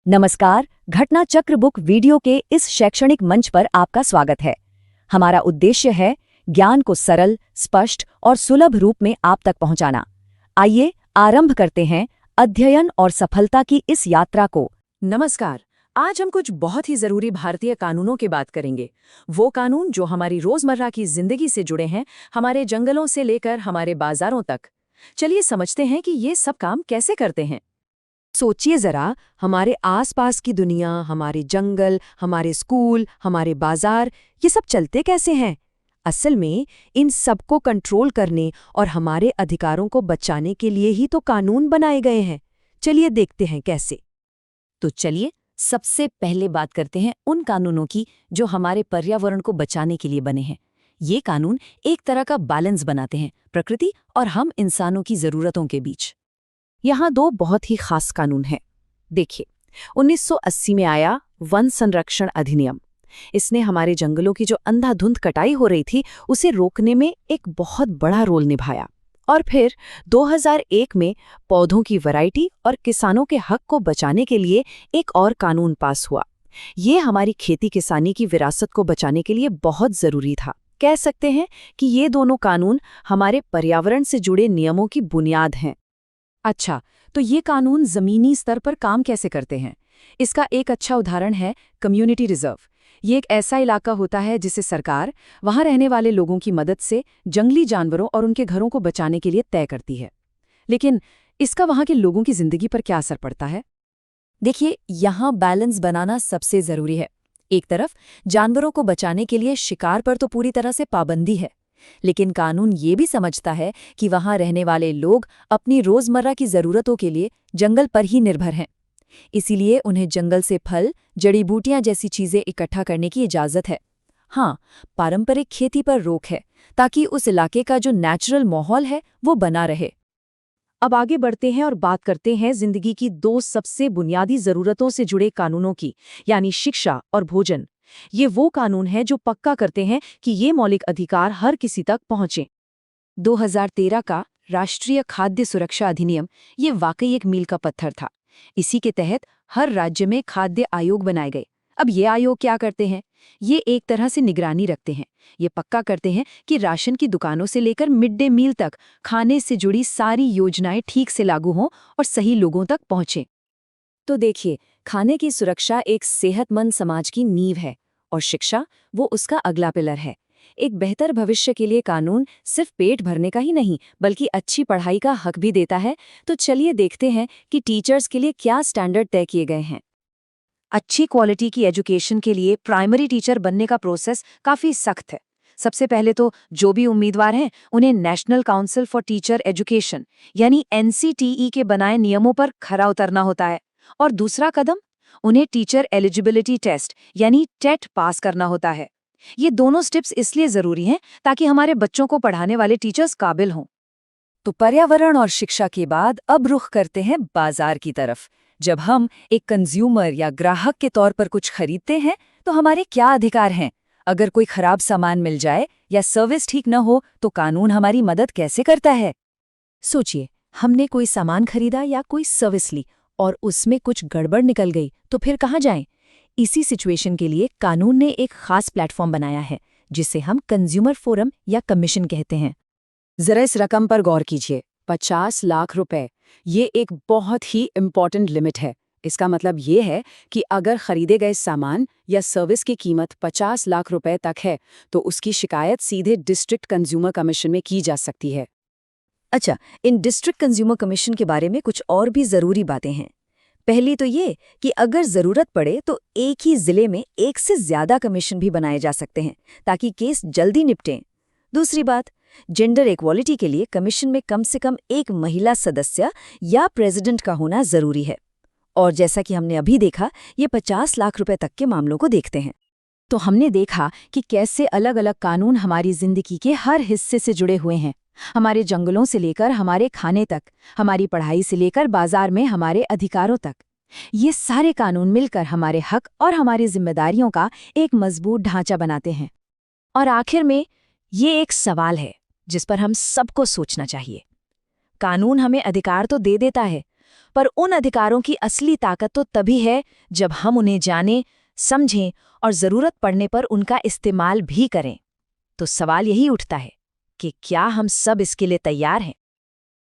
नमस्कार, घटना चक्र बुक वीडियो के इस शैक्षणिक मंच पर आपका स्वागत है। हमारा उद्देश्य है ज्ञान को सरल, स्पष्ट और सुलभ रूप में आप तक पहुंचाना। आइए आरंभ करते हैं अध्ययन और सफलता की इस यात्रा को। नमस्कार। आज हम कुछ बहुत ही जरूरी भारतीय कानूनों की बात करेंगे। वो कानून जो हमारी रोजमर्रा की जिंदगी से जुड़े हैं, हमारे जंगलों से लेकर हमारे बाजारों तक। चलिए समझते हैं कि ये सब काम कैसे करते हैं। सोचिए जरा, हमारे आसपास की दुनिया, हमारे जंगल, हमारे स्कूल, हमारे बाजार, ये सब चलते कैसे हैं? असल में इन सबको कंट्रोल करने और हमारे अधिकारों को बचाने के लिए ही तो कानून बनाए गए हैं। चलिए देखते हैं कैसे। तो चलिए सबसे पहले बात करते हैं उन कानूनों की जो हमारे पर्यावरण को बचाने के लिए बने हैं। ये कानून एक तरह का बैलेंस बनाते हैं प्रकृति और हम इंसानों की जरूरतों के बीच। यहाँ दो बहुत ही खास कानून हैं। देखिए, 1980 में आया वन संरक्षण अधिनियम। इसने हमारे जंगलों की जो अंधाधुंध कटाई हो रही थी, उसे रोकने में एक बहुत बड़ा रोल निभाया। और फिर 2001 में पौधों की वैरायटी और किसानों के हक को बचाने के लिए एक और कानून पास हुआ। ये हमारी खेती किसानी की विरासत को बचाने के लिए बहुत जरूरी था। कह सकते हैं कि ये दोनों कानून हमारे पर्यावरण से जुड़े नियमों की बुनियाद हैं। अच्छा, तो ये कानून जमीनी स्तर पर काम कैसे करते हैं? इसका एक अच्छा उदाहरण है कम्युनिटी रिजर्व। ये एक ऐसा इलाका होता है जिसे सरकार वहां रहने वाले लोगों की मदद से जंगली जानवरों और उनके घरों को बचाने के लिए तय करती है। लेकिन इसका वहां के लोगों की जिंदगी पर क्या असर पड़ता है? देखिए, यहाँ बैलेंस बनाना सबसे जरूरी है। एक तरफ जानवरों को बचाने के लिए शिकार पर तो पूरी तरह से पाबंदी है, लेकिन कानून ये भी समझता है कि वहां रहने वाले लोग अपनी रोजमर्रा की जरूरतों के लिए जंगल पर ही निर्भर हैं। इसीलिए उन्हें जंगल से फल, जड़ी बूटियां जैसी चीजें इकट्ठा करने की इजाजत है। हाँ, पारंपरिक खेती पर रोक है ताकि उस इलाके का जो नेचुरल माहौल है वो बना रहे। अब आगे बढ़ते हैं और बात करते हैं जिंदगी की दो सबसे बुनियादी जरूरतों से जुड़े कानूनों की, यानी शिक्षा और भोजन। ये वो कानून हैं जो पक्का करते हैं कि ये मौलिक अधिकार हर किसी तक पहुंचे। 2013 का राष्ट्रीय खाद्य सुरक्षा अधिनियम ये वाकई एक मील का पत्थर था। इसी के तहत हर राज्य में खाद्य आयोग बनाए गए। अब ये आयोग क्या करते हैं? ये एक तरह से निगरानी रखते हैं। ये पक्का करते हैं कि राशन की दुकानों से लेकर मिड डे मील तक खाने से जुड़ी सारी योजनाएं ठीक से लागू हों और सही लोगों तक पहुंचें। तो देखिए, खाने की सुरक्षा एक सेहतमंद समाज की नींव है और शिक्षा वो उसका अगला पिलर है। एक बेहतर भविष्य के लिए कानून सिर्फ पेट भरने का ही नहीं बल्कि अच्छी पढ़ाई का हक भी देता है। तो चलिए देखते हैं कि टीचर्स के लिए क्या स्टैंडर्ड तय किए गए हैं। अच्छी क्वालिटी की एजुकेशन के लिए प्राइमरी टीचर बनने का प्रोसेस काफ़ी सख्त है। सबसे पहले तो जो भी उम्मीदवार हैं उन्हें national council for teacher education यानी NCTE के बनाए नियमों पर खरा उतरना होता है। और दूसरा कदम, उन्हें टीचर एलिजिबिलिटी टेस्ट यानी टेट पास करना होता है। ये दोनों स्टेप्स इसलिए ज़रूरी हैं ताकि हमारे बच्चों को पढ़ाने वाले टीचर्स काबिल हों। तो पर्यावरण और शिक्षा के बाद अब रुख करते हैं बाजार की तरफ। जब हम एक कंज्यूमर या ग्राहक के तौर पर कुछ खरीदते हैं तो हमारे क्या अधिकार हैं? अगर कोई खराब सामान मिल जाए या सर्विस ठीक न हो तो कानून हमारी मदद कैसे करता है? सोचिए, हमने कोई सामान खरीदा या कोई सर्विस ली और उसमें कुछ गड़बड़ निकल गई, तो फिर कहाँ जाएं? इसी सिचुएशन के लिए कानून ने एक खास प्लेटफॉर्म बनाया है जिसे हम कंज्यूमर फोरम या कमीशन कहते हैं। जरा इस रकम पर गौर कीजिए, 50 लाख रुपए। ये एक बहुत ही इम्पॉर्टेंट लिमिट है। इसका मतलब ये है कि अगर खरीदे गए सामान या सर्विस की कीमत 50 लाख रुपए तक है तो उसकी शिकायत सीधे डिस्ट्रिक्ट कंज्यूमर कमीशन में की जा सकती है। अच्छा, इन डिस्ट्रिक्ट कंज्यूमर कमीशन के बारे में कुछ और भी ज़रूरी बातें हैं। पहली तो ये कि अगर ज़रूरत पड़े तो एक ही ज़िले में एक से ज़्यादा कमीशन भी बनाए जा सकते हैं ताकि केस जल्दी निपटें। दूसरी बात, जेंडर इक्वालिटी के लिए कमीशन में कम से कम एक महिला सदस्य या प्रेसिडेंट का होना ज़रूरी है। और जैसा कि हमने अभी देखा, ये 50 लाख रुपए तक के मामलों को देखते हैं। तो हमने देखा कि कैसे अलग अलग कानून हमारी जिंदगी के हर हिस्से से जुड़े हुए हैं। हमारे जंगलों से लेकर हमारे खाने तक, हमारी पढ़ाई से लेकर बाजार में हमारे अधिकारों तक। ये सारे कानून मिलकर हमारे हक और हमारी जिम्मेदारियों का एक मजबूत ढांचा बनाते हैं। और आखिर में ये एक सवाल है जिस पर हम सबको सोचना चाहिए। कानून हमें अधिकार तो दे देता है, पर उन अधिकारों की असली ताकत तो तभी है जब हम उन्हें जानें, समझें और ज़रूरत पड़ने पर उनका इस्तेमाल भी करें। तो सवाल यही उठता है कि क्या हम सब इसके लिए तैयार हैं?